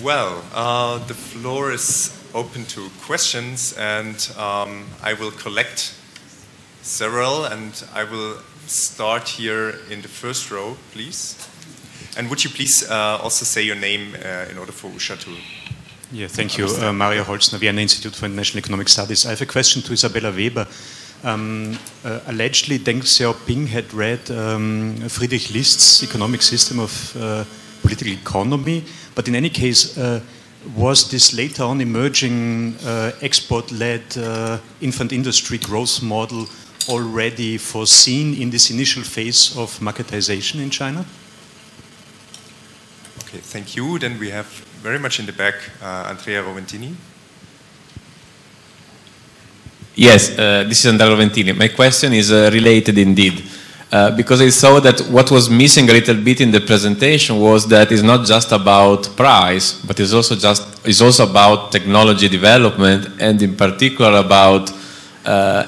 Well, the floor is open to questions, and I will collect several, and I will start here in the first row, please. And would you please also say your name in order for Usha to... Yeah, thank you. Mario Holzner, Vienna Institute for International Economic Studies. I have a question to Isabella Weber. Allegedly, Deng Xiaoping had read Friedrich List's economic system of political economy, but in any case, was this later on emerging export-led infant industry growth model already foreseen in this initial phase of marketization in China? Okay, thank you. Then we have very much in the back, Andrea Roventini. Yes, this is Andrea Roventini. My question is related indeed, because I saw that what was missing a little bit in the presentation was that it's not just about price, but it's also about technology development, and in particular about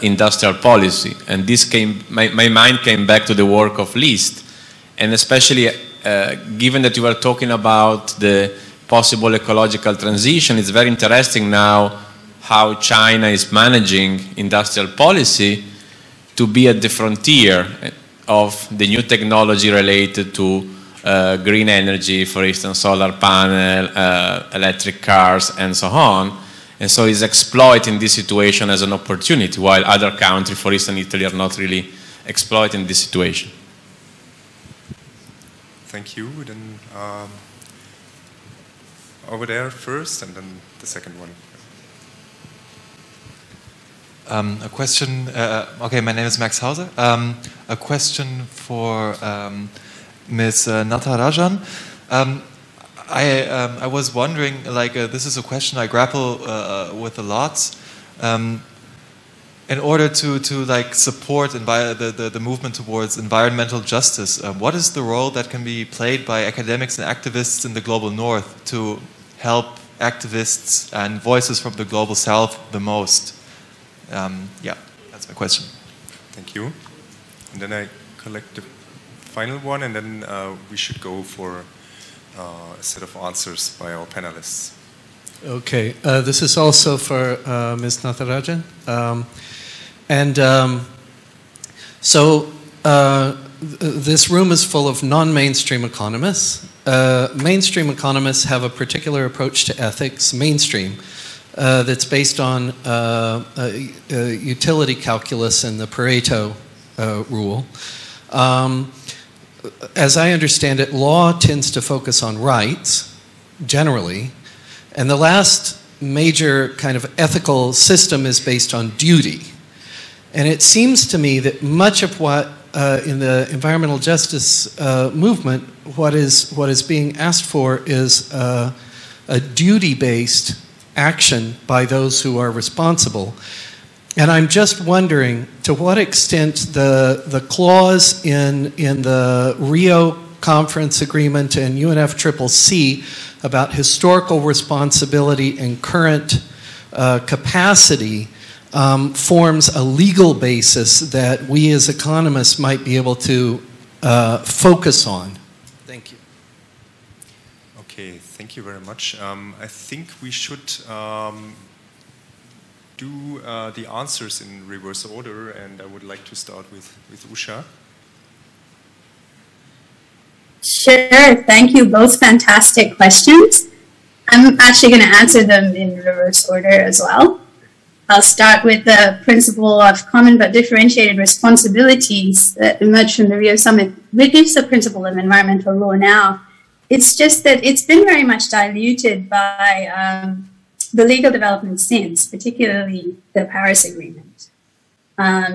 industrial policy. And this my mind came back to the work of List, and especially given that you were talking about the possible ecological transition, it's very interesting now how China is managing industrial policy to be at the frontier of the new technology related to green energy, for instance, solar panel, electric cars, and so on. And so it's exploiting this situation as an opportunity, while other countries, for instance, Italy, are not really exploiting this situation. Thank you. Then over there first, and then the second one. A question, okay, my name is Max Hauser. A question for Ms. Natarajan. I was wondering, like, this is a question I grapple with a lot. In order to like support the movement towards environmental justice, what is the role that can be played by academics and activists in the global north to help activists and voices from the global south the most? Yeah, that's my question. Thank you. And then I collect the final one, and then we should go for a set of answers by our panelists. Okay, this is also for Ms. Natarajan. So this room is full of non-mainstream economists. Mainstream economists have a particular approach to ethics, mainstream, that's based on utility calculus and the Pareto rule. As I understand it, law tends to focus on rights, generally, and the last major kind of ethical system is based on duty. And it seems to me that much of what in the environmental justice movement, what is being asked for is a duty-based action by those who are responsible. And I'm just wondering to what extent the clause in the Rio Conference Agreement and UNFCCC about historical responsibility and current capacity forms a legal basis that we as economists might be able to focus on. Thank you. Okay, thank you very much. I think we should do the answers in reverse order, and I would like to start with Usha. Sure, thank you. Both fantastic questions. I'm actually going to answer them in reverse order as well. I'll start with the principle of common but differentiated responsibilities that emerged from the Rio Summit, which is the principle of environmental law now. It's just that it's been very much diluted by the legal development since, particularly the Paris Agreement.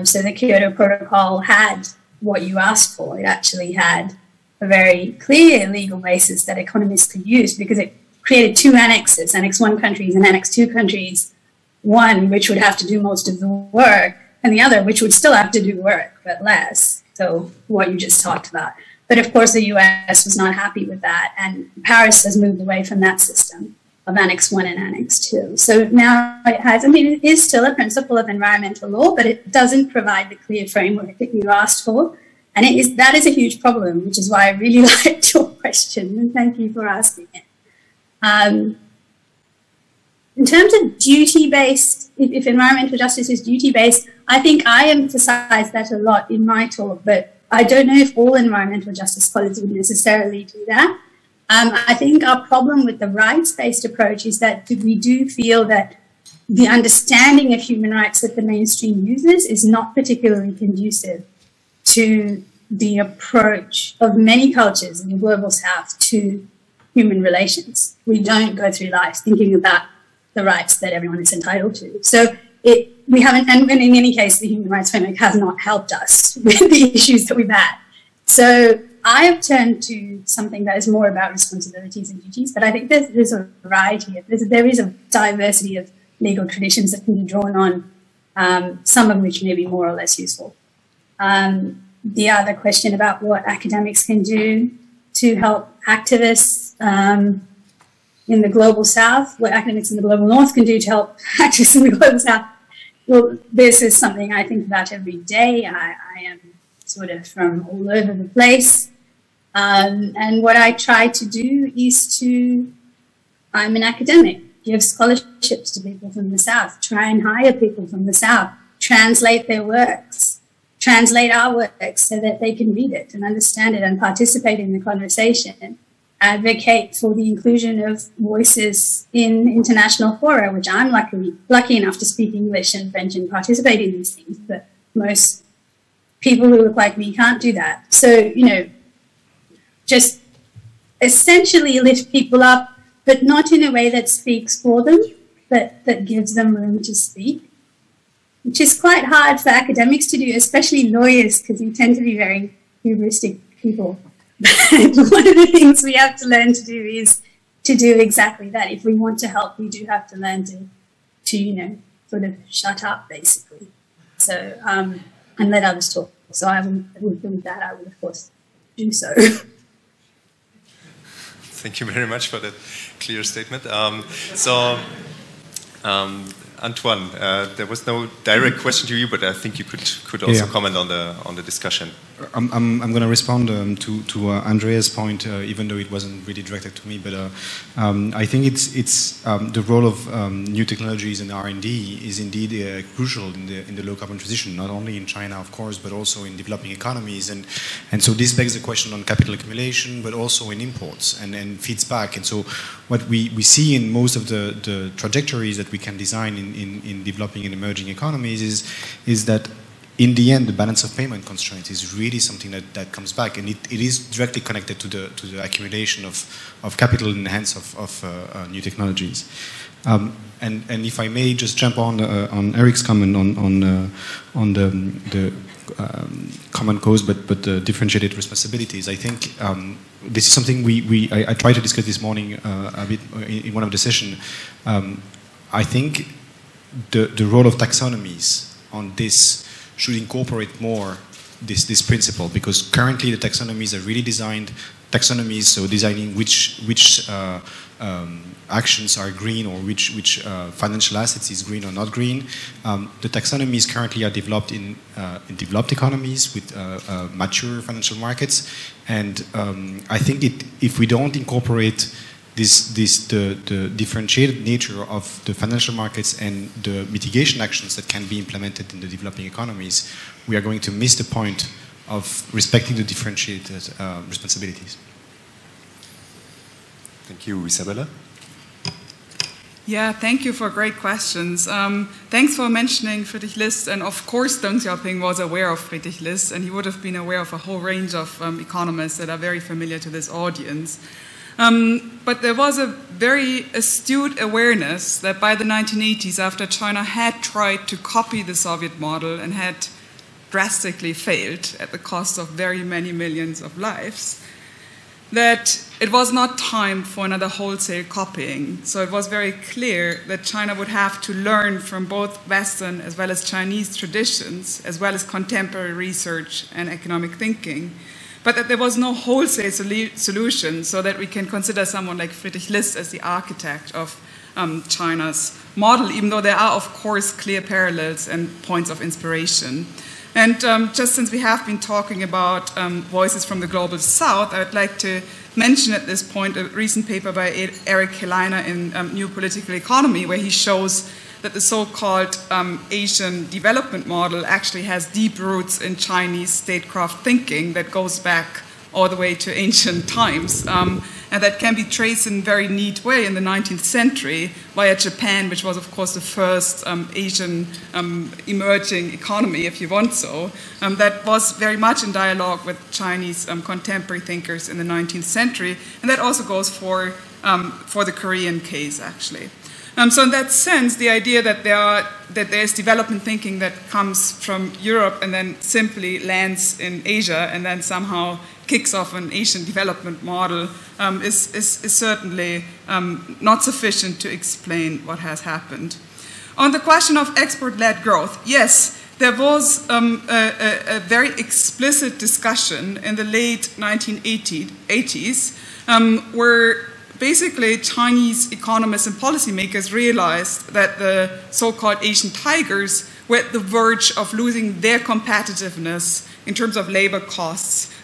So the Kyoto Protocol had what you asked for. It actually had a very clear legal basis that economists could use because it created two annexes, Annex 1 countries and Annex 2 countries, one which would have to do most of the work and the other which would still have to do work, but less. So what you just talked about. But of course the US was not happy with that, and Paris has moved away from that system of Annex 1 and Annex 2. So now it has, I mean, it is still a principle of environmental law, but it doesn't provide the clear framework that you asked for. And that is a huge problem, which is why I really liked your question, and thank you for asking it. In terms of duty-based, if environmental justice is duty-based, I think I emphasize that a lot in my talk, but I don't know if all environmental justice scholars would necessarily do that. I think our problem with the rights-based approach is that we do feel that the understanding of human rights that the mainstream uses is not particularly conducive to the approach of many cultures in the global south to human relations. We don't go through life thinking about the rights that everyone is entitled to. So we haven't, and in any case, the human rights framework has not helped us with the issues that we've had. So I have turned to something that is more about responsibilities and duties, but I think there's a variety of, there is a diversity of legal traditions that can be drawn on, some of which may be more or less useful. The other question about what academics can do to help activists in the global south, what academics in the global north can do to help activists in the global south. Well, this is something I think about every day. I am sort of from all over the place. And what I try to do is I'm an academic, give scholarships to people from the south, try and hire people from the south, translate their works, translate our works so that they can read it and understand it and participate in the conversation. Advocate for the inclusion of voices in international fora, which I'm lucky enough to speak English and French and participate in these things, but most people who look like me can't do that. So, just essentially lift people up, but not in a way that speaks for them, but that gives them room to speak, which is quite hard for academics to do, especially lawyers, because we tend to be very hubristic people. One of the things we have to learn to do is to do exactly that. If we want to help, we do have to learn to sort of shut up, basically. So, and let others talk. So with that, I would, of course, do so. Thank you very much for that clear statement. Antoine, there was no direct question to you, but I think you could also comment on the discussion. I'm going to respond to Andrea's point, even though it wasn't really directed to me. But I think it's the role of new technologies and R&D is indeed crucial in the low carbon transition, not only in China, of course, but also in developing economies. And so this begs the question on capital accumulation, but also in imports and feeds back. And so what we see in most of the trajectories that we can design in developing and emerging economies is that in the end, the balance of payment constraint is really something that comes back, and it is directly connected to the accumulation of capital and hence of new technologies. And if I may just jump on Eric's comment on the common cause but differentiated responsibilities, I think this is something I tried to discuss this morning a bit in one of the sessions. I think the role of taxonomies on this should incorporate more this principle, because currently the taxonomies are really designed taxonomies, so designing which actions are green or which financial assets is green or not green. The taxonomies currently are developed in developed economies with mature financial markets, and I think if we don't incorporate the differentiated nature of the financial markets and the mitigation actions that can be implemented in the developing economies, we are going to miss the point of respecting the differentiated responsibilities. Thank you, Isabella. Yeah, thank you for great questions. Thanks for mentioning Friedrich List, and of course Deng Xiaoping was aware of Friedrich List, and he would have been aware of a whole range of economists that are very familiar to this audience. But there was a very astute awareness that by the 1980s, after China had tried to copy the Soviet model and had drastically failed at the cost of very many millions of lives, that it was not time for another wholesale copying. So it was very clear that China would have to learn from both Western as well as Chinese traditions, as well as contemporary research and economic thinking, but that there was no wholesale solution, so that we can consider someone like Friedrich List as the architect of China's model, even though there are, of course, clear parallels and points of inspiration. And just since we have been talking about voices from the global south, I would like to mention at this point a recent paper by Eric Helleiner in New Political Economy, where he shows that the so-called Asian development model actually has deep roots in Chinese statecraft thinking that goes back all the way to ancient times, and that can be traced in a very neat way in the 19th century via Japan, which was, of course, the first Asian emerging economy, if you want so, that was very much in dialogue with Chinese contemporary thinkers in the 19th century, and that also goes for the Korean case, actually. So in that sense, the idea that there's development thinking that comes from Europe and then simply lands in Asia and then somehow kicks off an Asian development model is certainly not sufficient to explain what has happened. On the question of export-led growth, yes, there was a very explicit discussion in the late 1980s where basically Chinese economists and policymakers realized that the so-called Asian tigers were at the verge of losing their competitiveness in terms of labor costs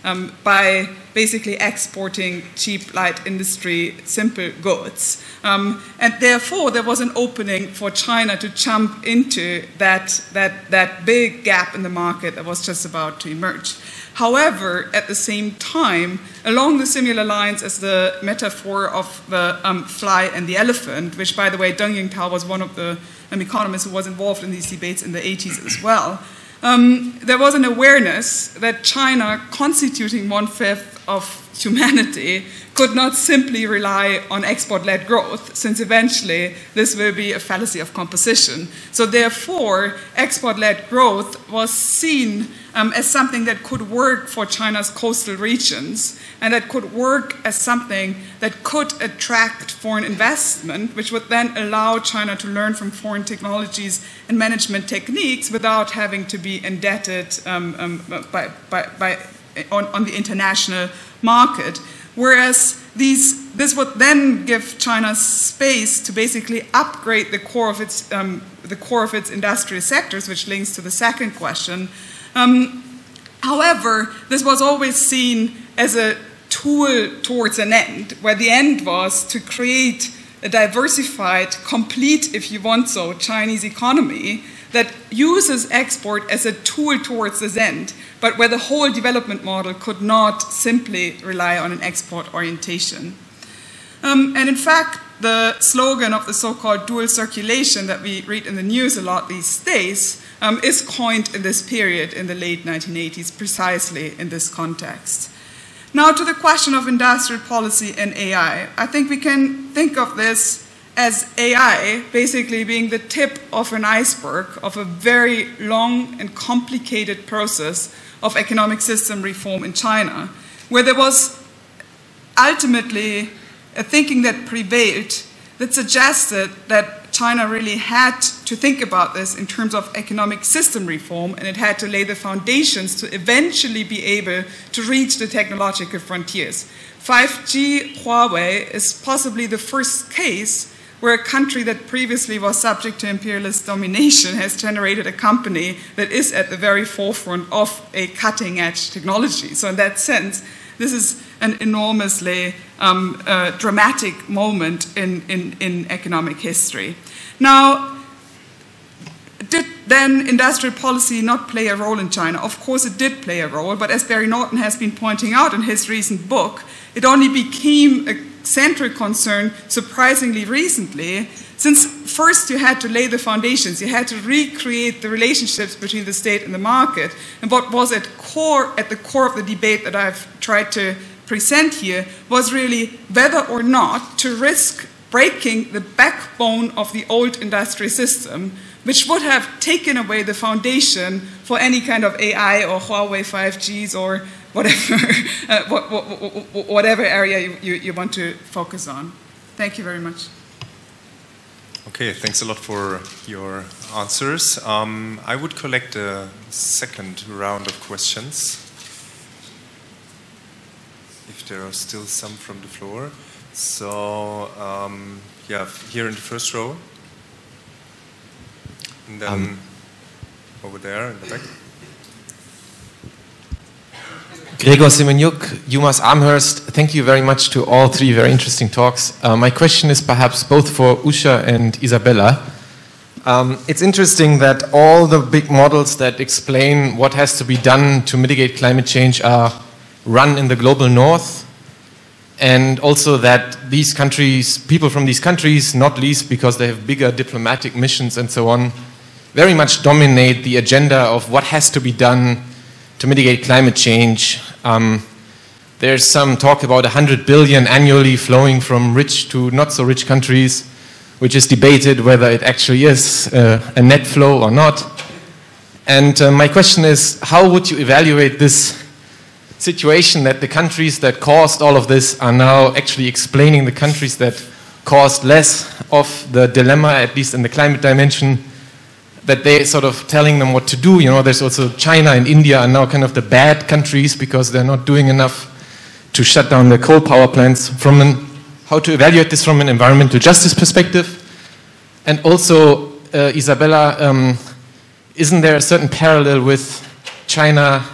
by basically exporting cheap, light industry, simple goods. And therefore, there was an opening for China to jump into that big gap in the market that was just about to emerge. However, at the same time, along the similar lines as the metaphor of the fly and the elephant, which, by the way, Deng Yingtao was one of the economists who was involved in these debates in the 80s as well, there was an awareness that China, constituting 1/5 of humanity, could not simply rely on export-led growth, since eventually this will be a fallacy of composition. So therefore, export-led growth was seen as something that could work for China's coastal regions, and that could work as something that could attract foreign investment, which would then allow China to learn from foreign technologies and management techniques without having to be indebted on the international market. Whereas this would then give China space to basically upgrade the core of its industrial sectors, which links to the second question. However, this was always seen as a tool towards an end, where the end was to create a diversified, complete, if you want so, Chinese economy that uses export as a tool towards this end, but where the whole development model could not simply rely on an export orientation. And in fact, the slogan of the so-called dual circulation that we read in the news a lot these days is coined in this period in the late 1980s, precisely in this context. Now to the question of industrial policy and AI. I think we can think of this as AI basically being the tip of an iceberg of a very long and complicated process of economic system reform in China, where there was ultimately a thinking that prevailed that suggested that China really had to think about this in terms of economic system reform, and it had to lay the foundations to eventually be able to reach the technological frontiers. 5G Huawei is possibly the first case where a country that previously was subject to imperialist domination has generated a company that is at the very forefront of a cutting-edge technology. So in that sense, this is an enormously dramatic moment in economic history. Now, did then industrial policy not play a role in China? Of course it did play a role, but as Barry Norton has been pointing out in his recent book, it only became a central concern surprisingly recently, since first you had to lay the foundations, you had to recreate the relationships between the state and the market. And what was at the core of the debate that I've tried to present here was really whether or not to risk breaking the backbone of the old industrial system, which would have taken away the foundation for any kind of AI or Huawei 5Gs or whatever, whatever area you want to focus on. Thank you very much. Okay, thanks a lot for your answers. I would collect a second round of questions, if there are still some from the floor. So, yeah, here in the first row. And then over there in the back. Gregor Semeniuk, UMass Amherst. Thank you very much to all three very interesting talks. My question is perhaps both for Usha and Isabella. It's interesting that all the big models that explain what has to be done to mitigate climate change are run in the global north, and also that these countries, people from these countries, not least because they have bigger diplomatic missions and so on, very much dominate the agenda of what has to be done to mitigate climate change. There's some talk about 100 billion annually flowing from rich to not so rich countries, which is debated whether it actually is a net flow or not. And my question is, how would you evaluate this situation that the countries that caused all of this are now actually explaining the countries that caused less of the dilemma, at least in the climate dimension, that they're sort of telling them what to do? You know, there's also China and India are now kind of the bad countries because they're not doing enough to shut down the coal power plants. How to evaluate this from an environmental justice perspective? And also, Isabella, isn't there a certain parallel with China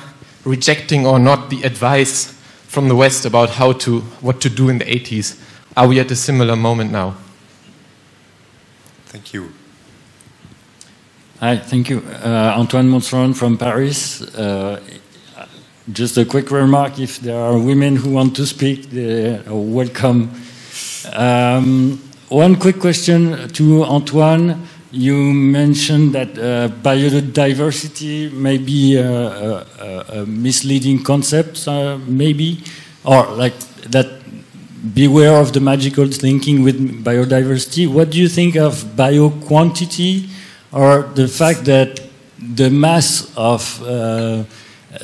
rejecting or not the advice from the West about what to do in the 80s? Are we at a similar moment now? Thank you. Hi, thank you. Antoine Montserrat from Paris. Just a quick remark, if there are women who want to speak, they are welcome. One quick question to Antoine. You mentioned that biodiversity may be a misleading concept, maybe, or like that. Beware of the magical thinking with biodiversity. What do you think of bioquantity, or the fact that the mass of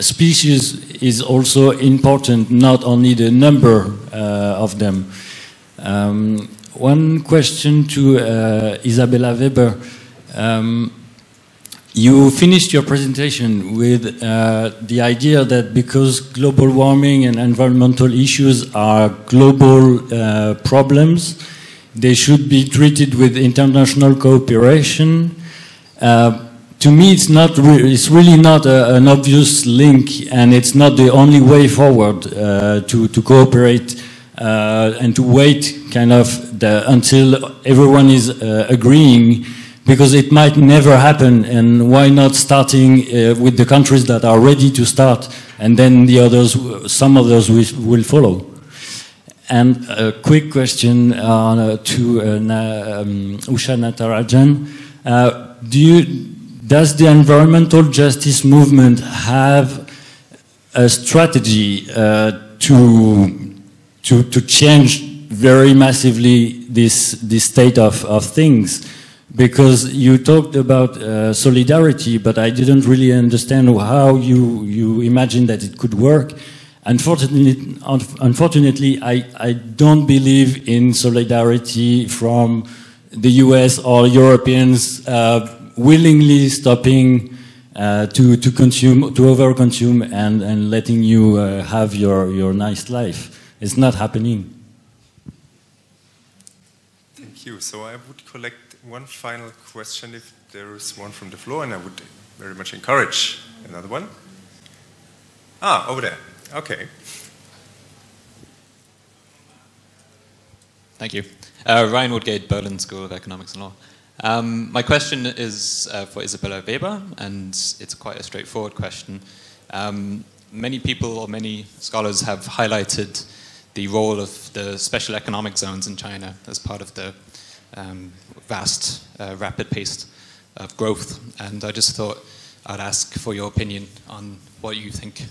species is also important, not only the number of them? One question to Isabella Weber. You finished your presentation with the idea that because global warming and environmental issues are global problems, they should be treated with international cooperation. To me, it's really not an obvious link, and it's not the only way forward to cooperate and to wait kind of until everyone is agreeing, because it might never happen. And why not starting with the countries that are ready to start, and then the others, some others will follow. And a quick question to Usha Natarajan. Does the environmental justice movement have a strategy to change very massively this state of things? Because you talked about solidarity, but I didn't really understand how you imagine that it could work. Unfortunately, I don't believe in solidarity from the US or Europeans willingly stopping to consume, to overconsume, and letting you have your nice life. It's not happening. Thank you. So I would collect one final question if there is one from the floor, and I would very much encourage another one. Over there. Okay. Thank you. Ryan Woodgate, Berlin School of Economics and Law. My question is for Isabella Weber, and it's quite a straightforward question. Many people or many scholars have highlighted the role of the special economic zones in China as part of the vast, rapid pace of growth. And I just thought I'd ask for your opinion on what you think,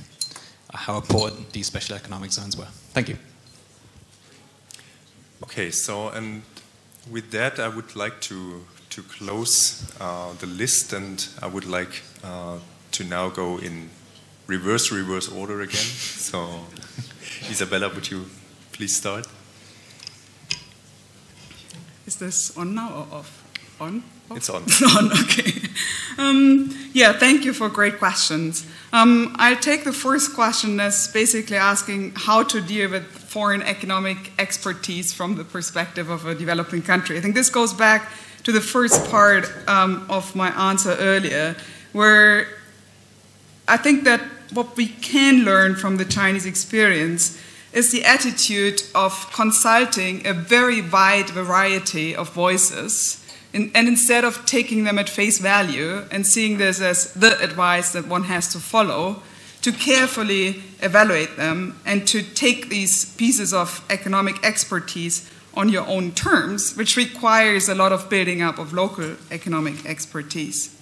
how important these special economic zones were. Thank you. Okay, so and with that I would like to close the list, and I would like to now go in reverse order again. So Isabella, would you please start? Is this on now or off? On? Off? It's on. It's on, okay. Yeah, thank you for great questions. I'll take the first question as basically asking how to deal with foreign economic expertise from the perspective of a developing country. I think this goes back to the first part of my answer earlier, where I think that what we can learn from the Chinese experience is the attitude of consulting a very wide variety of voices, and instead of taking them at face value and seeing this as the advice that one has to follow, to carefully evaluate them and to take these pieces of economic expertise on your own terms, which requires a lot of building up of local economic expertise.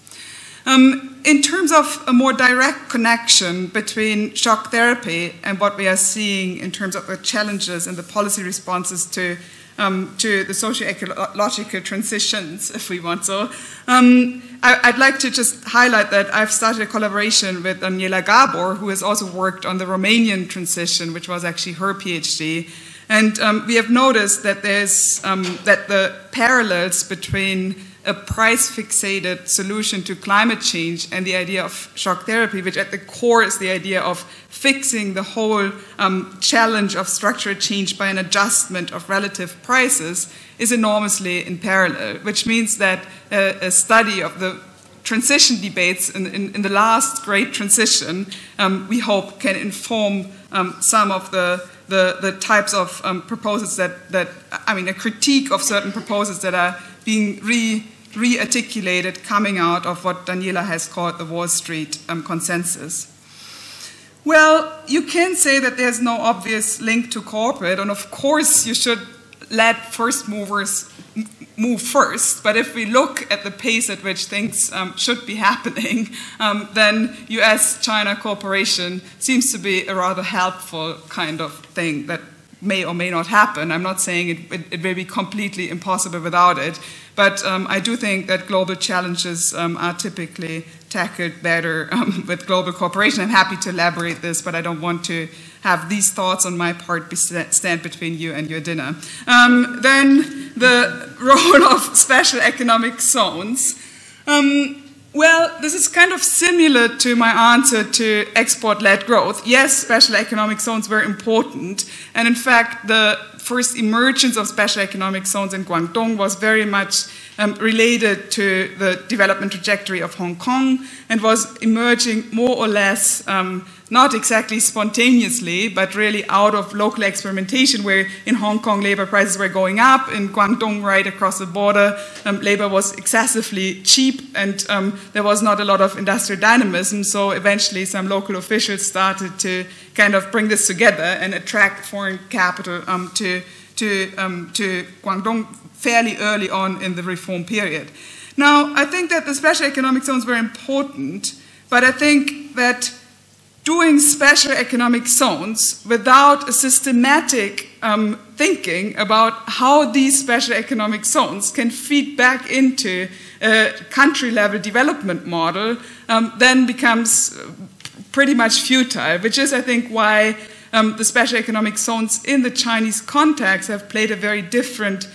In terms of a more direct connection between shock therapy and what we are seeing in terms of the challenges and the policy responses to the socio-ecological transitions, if we want so, I'd like to just highlight that I've started a collaboration with Daniela Gabor, who has also worked on the Romanian transition, which was actually her PhD. And we have noticed that there's that the parallels between a price-fixated solution to climate change and the idea of shock therapy, which at the core is the idea of fixing the whole challenge of structural change by an adjustment of relative prices, is enormously in parallel, which means that a study of the transition debates in the last great transition, we hope can inform some of the types of proposals that, I mean, a critique of certain proposals that are being re-articulated coming out of what Daniela has called the Wall Street consensus. Well, you can say that there's no obvious link to corporate, and of course you should let first movers move first, but if we look at the pace at which things should be happening, then US-China cooperation seems to be a rather helpful kind of thing that may or may not happen. I'm not saying it will be completely impossible without it, but I do think that global challenges are typically tackled better with global cooperation. I'm happy to elaborate this, but I don't want to have these thoughts on my part stand between you and your dinner. Then the role of special economic zones. Well, this is kind of similar to my answer to export-led growth. Yes, special economic zones were important, and in fact, the first emergence of special economic zones in Guangdong was very much related to the development trajectory of Hong Kong and was emerging more or less not exactly spontaneously, but really out of local experimentation, where in Hong Kong labor prices were going up, in Guangdong right across the border labor was excessively cheap, and there was not a lot of industrial dynamism, so eventually some local officials started to kind of bring this together and attract foreign capital to Guangdong fairly early on in the reform period. Now, I think that the special economic zones were important, but I think that doing special economic zones without a systematic thinking about how these special economic zones can feed back into a country-level development model then becomes pretty much futile, which is, I think, why the special economic zones in the Chinese context have played a very different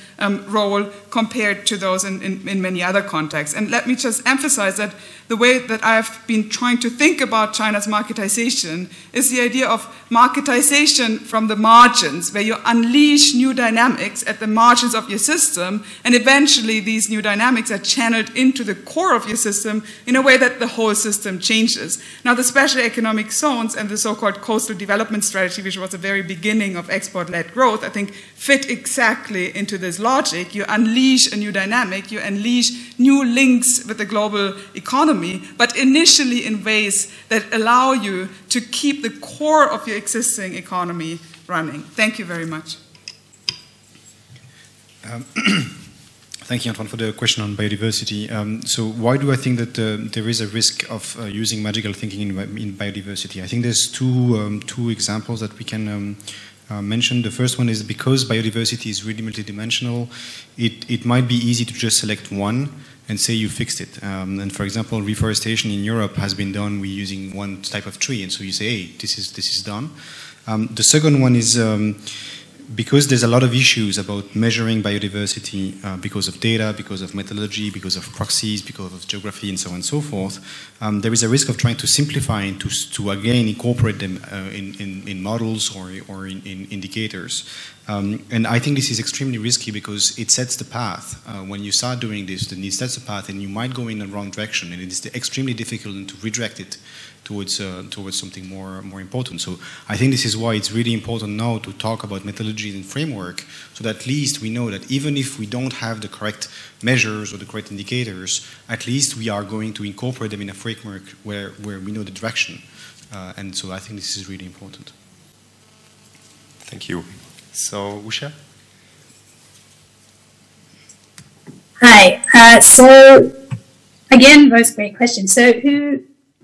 role compared to those in many other contexts. And let me just emphasize that the way that I've been trying to think about China's marketization is the idea of marketization from the margins, where you unleash new dynamics at the margins of your system, and eventually these new dynamics are channeled into the core of your system in a way that the whole system changes. Now, the special economic zones and the so-called coastal development strategy, which was the very beginning of export-led growth, I think fit exactly into this logic. You unleash a new dynamic, you unleash new links with the global economy, but initially in ways that allow you to keep the core of your existing economy running. Thank you very much. Thank you, Antoine, for the question on biodiversity. So why do I think that there is a risk of using magical thinking in biodiversity? I think there's two examples that we can mention. The first one is because biodiversity is really multidimensional, it might be easy to just select one and say you fixed it. And for example, reforestation in Europe has been done with using one type of tree, and so you say, hey, this is done. The second one is because there's a lot of issues about measuring biodiversity because of data, because of methodology, because of proxies, because of geography, and so on and so forth, there is a risk of trying to simplify and to again incorporate them in models or in indicators. And I think this is extremely risky because it sets the path. When you start doing this, then it sets the path and you might go in the wrong direction, and it is extremely difficult to redirect it towards something more important. So I think this is why it's really important now to talk about methodologies and framework, so that at least we know that even if we don't have the correct measures or the correct indicators, at least we are going to incorporate them in a framework where we know the direction. And so I think this is really important. Thank you. So, Usha? Hi. So, again, both great questions. So, who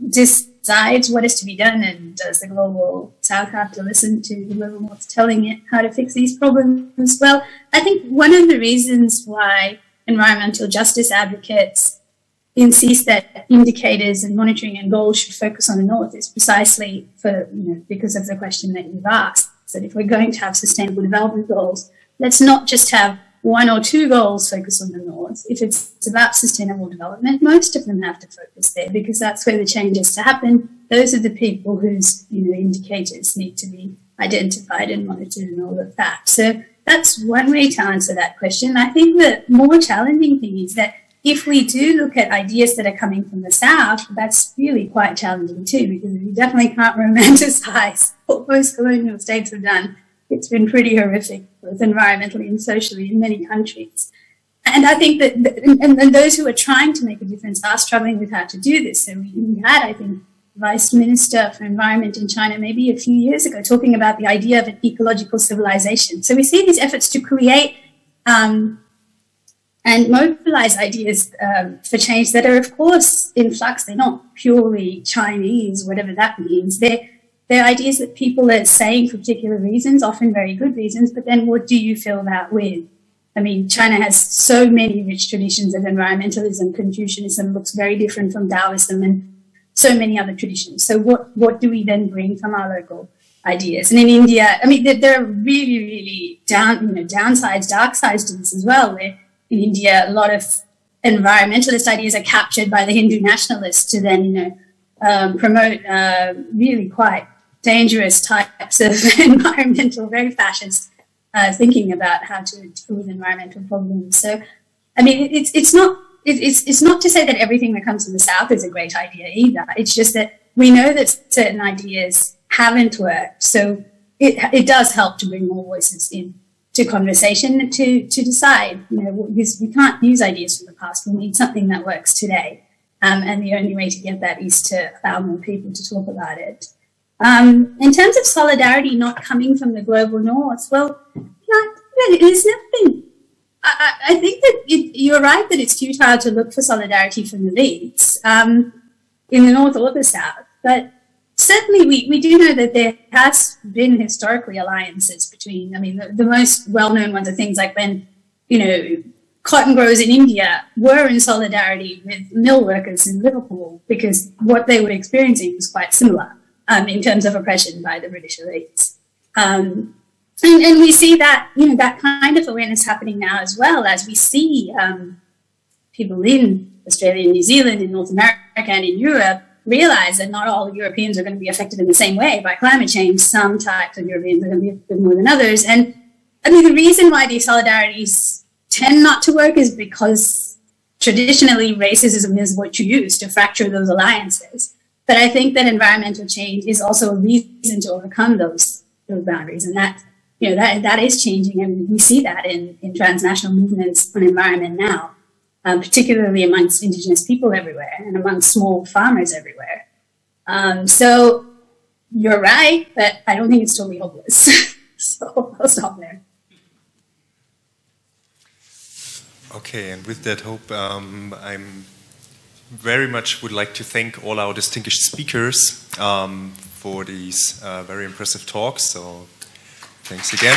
decides what is to be done, and does the global South have to listen to the global North telling it how to fix these problems? Well, I think one of the reasons why environmental justice advocates insist that indicators and monitoring and goals should focus on the North is precisely because of the question that you've asked. That if we're going to have sustainable development goals, let's not just have one or two goals focus on the North. If it's about sustainable development, most of them have to focus there, because that's where the change is to happen. Those are the people whose indicators need to be identified and monitored and all of that. So that's one way to answer that question. I think the more challenging thing is that if we do look at ideas that are coming from the South, that's really quite challenging too, because we definitely can't romanticize what post-colonial states have done. It's been pretty horrific, both environmentally and socially, in many countries. And I think that, and those who are trying to make a difference are struggling with how to do this. So we had, I think, Vice Minister for Environment in China maybe a few years ago talking about the idea of an ecological civilization. So we see these efforts to create and mobilize ideas for change that are, of course, in flux. They're not purely Chinese, whatever that means. They're ideas that people are saying for particular reasons, often very good reasons, but then what do you fill that with? I mean, China has so many rich traditions of environmentalism. Confucianism looks very different from Taoism and so many other traditions. So what do we then bring from our local ideas? And in India, I mean, there are really, really downsides, dark sides to this as well, where in India, a lot of environmentalist ideas are captured by the Hindu nationalists to then, promote really quite dangerous types of environmental, very fascist thinking about how to deal with environmental problems. So, I mean, it's not to say that everything that comes from the South is a great idea either. It's just that we know that certain ideas haven't worked. So it does help to bring more voices in to conversation to decide, because we can't use ideas from the past. We need something that works today. And the only way to get that is to allow more people to talk about it. In terms of solidarity not coming from the global North, well, there's nothing. I think that you're right that it's futile to look for solidarity from the elites in the North or the South. But certainly we do know that there has been historically alliances between, the most well-known ones are things like when, cotton growers in India were in solidarity with mill workers in Liverpool because what they were experiencing was quite similar in terms of oppression by the British elites. And we see that, that kind of awareness happening now as well, as we see people in Australia and New Zealand, in North America and in Europe realize that not all Europeans are going to be affected in the same way by climate change. Some types of Europeans are going to be affected more than others. And the reason why these solidarities tend not to work is because traditionally racism is what you use to fracture those alliances. But I think that environmental change is also a reason to overcome those boundaries, and that that is changing, and we see that in transnational movements on environment now, particularly amongst indigenous people everywhere and amongst small farmers everywhere. So you're right, but I don't think it's totally hopeless. So I'll stop there. Okay, and with that hope, I'm very much would like to thank all our distinguished speakers for these very impressive talks. So thanks again.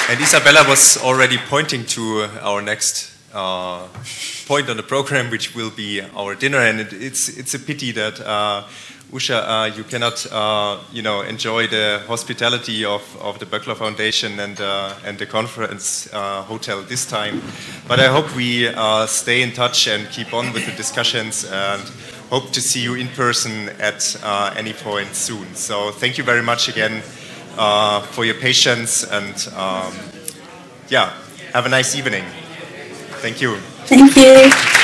And Isabella was already pointing to our next point on the program, which will be our dinner. And it's a pity that Usha, you cannot, enjoy the hospitality of the Böckler Foundation and the conference hotel this time. But I hope we stay in touch and keep on with the discussions, and hope to see you in person at any point soon. So thank you very much again for your patience, and Have a nice evening. Thank you. Thank you.